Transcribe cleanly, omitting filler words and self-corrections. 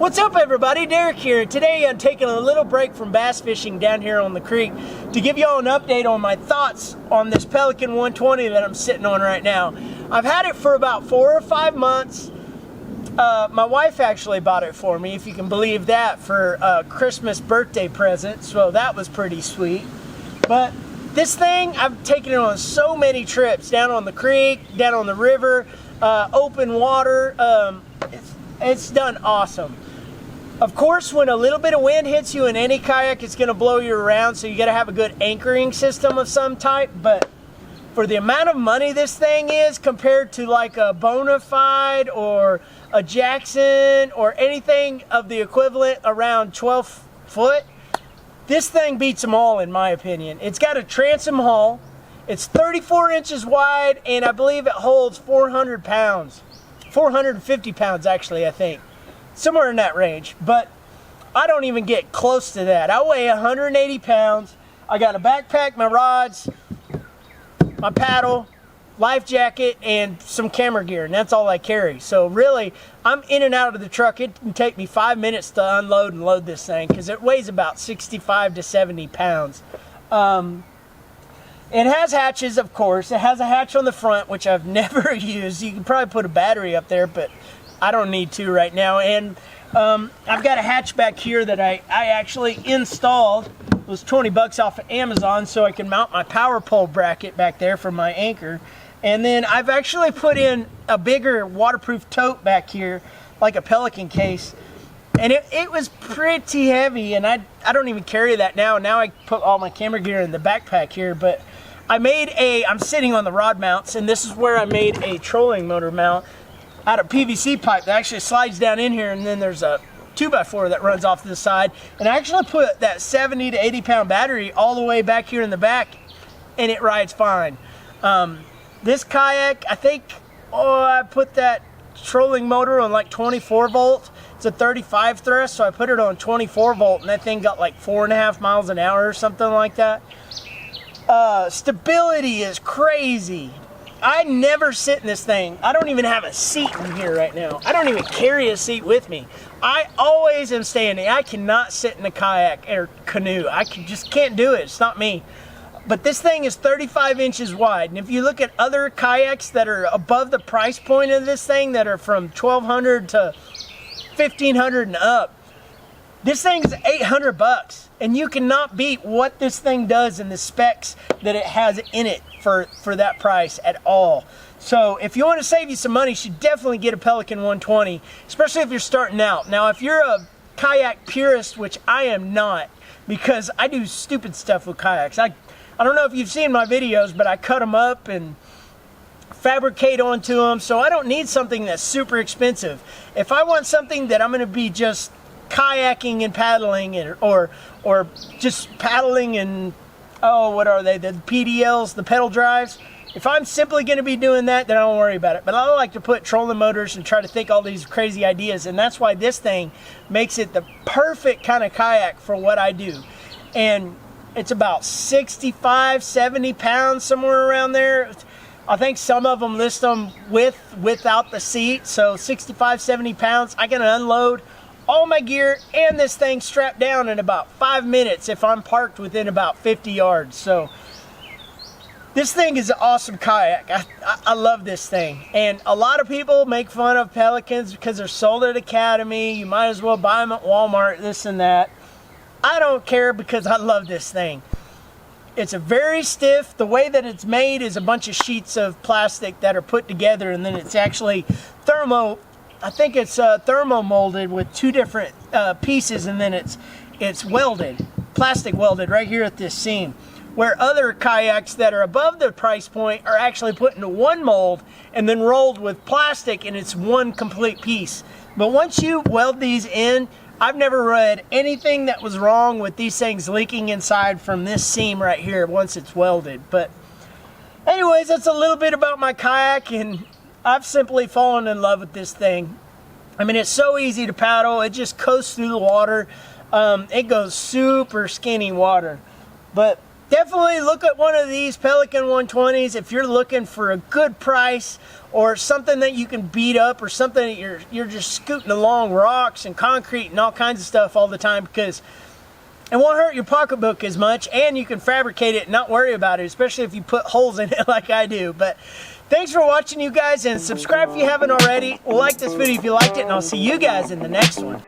What's up, everybody? Derek here. Today I'm taking a little break from bass fishing down here on the creek to give y'all an update on my thoughts on this Pelican 120 that I'm sitting on right now. I've had it for about 4 or 5 months. My wife actually bought it for me, if you can believe that, for a Christmas birthday present, so that was pretty sweet. But this thing, I've taken it on so many trips, down on the creek, down on the river, open water. It's done awesome. Of course, when a little bit of wind hits you in any kayak, it's going to blow you around, so you got to have a good anchoring system of some type. But for the amount of money this thing is compared to like a Bonafide or a Jackson or anything of the equivalent around 12 foot, this thing beats them all in my opinion. It's got a transom hull. It's 34 inches wide, and I believe it holds 400 pounds. 450 pounds actually, I think. Somewhere in that range, but I don't even get close to that. I weigh 180 pounds. I got a backpack, my rods, my paddle, life jacket, and some camera gear, and that's all I carry. So really, I'm in and out of the truck. It can take me 5 minutes to unload and load this thing because it weighs about 65 to 70 pounds. It has hatches, of course. It has a hatch on the front, which I've never used. You can probably put a battery up there, but I don't need to right now. And I've got a hatch back here that I actually installed. It was 20 bucks off of Amazon, so I can mount my power pole bracket back there for my anchor. And then I've actually put in a bigger waterproof tote back here, like a Pelican case. And it was pretty heavy, and I don't even carry that now. Now I put all my camera gear in the backpack here, but I'm sitting on the rod mounts, and this is where I made a trolling motor mount out of PVC pipe that actually slides down in here, and then there's a 2x4 that runs off to the side. And I actually put that 70 to 80 pound battery all the way back here in the back, and it rides fine. This kayak, I think, I put that trolling motor on like 24 volts. It's a 35 thrust, so I put it on 24 volt, and that thing got like 4.5 miles an hour or something like that. Stability is crazy. I never sit in this thing. I don't even have a seat in here right now. I don't even carry a seat with me. I always am standing. I cannot sit in a kayak or canoe. Just can't do it. It's not me. But this thing is 35 inches wide. And if you look at other kayaks that are above the price point of this thing, that are from $1,200 to $1,500 and up, this thing is 800 bucks. And you cannot beat what this thing does and the specs that it has in it for that price at all. So if you want to save you some money, you should definitely get a Pelican 120, especially if you're starting out. Now, if you're a kayak purist, which I am not, because I do stupid stuff with kayaks. I don't know if you've seen my videos, but I cut them up and fabricate onto them, so I don't need something that's super expensive. If I want something that I'm going to be just kayaking and paddling, or just paddling and, what are they, the PDLs, the pedal drives, if I'm simply going to be doing that, then I don't worry about it. But I like to put trolling motors and try to think all these crazy ideas, and that's why this thing makes it the perfect kind of kayak for what I do. And it's about 65, 70 pounds, somewhere around there. I think some of them list them without the seat, so 65, 70 pounds. I can unload all my gear and this thing strapped down in about 5 minutes if I'm parked within about 50 yards. So this thing is an awesome kayak. I love this thing. And a lot of people make fun of Pelicans because they're sold at Academy. You might as well buy them at Walmart, this and that. I don't care because I love this thing. It's a very stiff. The way that it's made is a bunch of sheets of plastic that are put together, and then it's actually thermo molded with 2 different pieces, and then it's welded, plastic welded right here at this seam. Where other kayaks that are above the price point are actually put into one mold and then rolled with plastic, and it's one complete piece. But once you weld these in, I've never read anything that was wrong with these things leaking inside from this seam right here once it's welded. But anyways, that's a little bit about my kayak, and I've simply fallen in love with this thing. I mean, it's so easy to paddle. It just coasts through the water. It goes super skinny water. But definitely look at one of these Pelican 120s if you're looking for a good price or something that you can beat up, or something that you're just scooting along rocks and concrete and all kinds of stuff all the time, because it won't hurt your pocketbook as much, and you can fabricate it and not worry about it, especially if you put holes in it like I do. But thanks for watching, you guys, and subscribe if you haven't already. Like this video if you liked it, and I'll see you guys in the next one.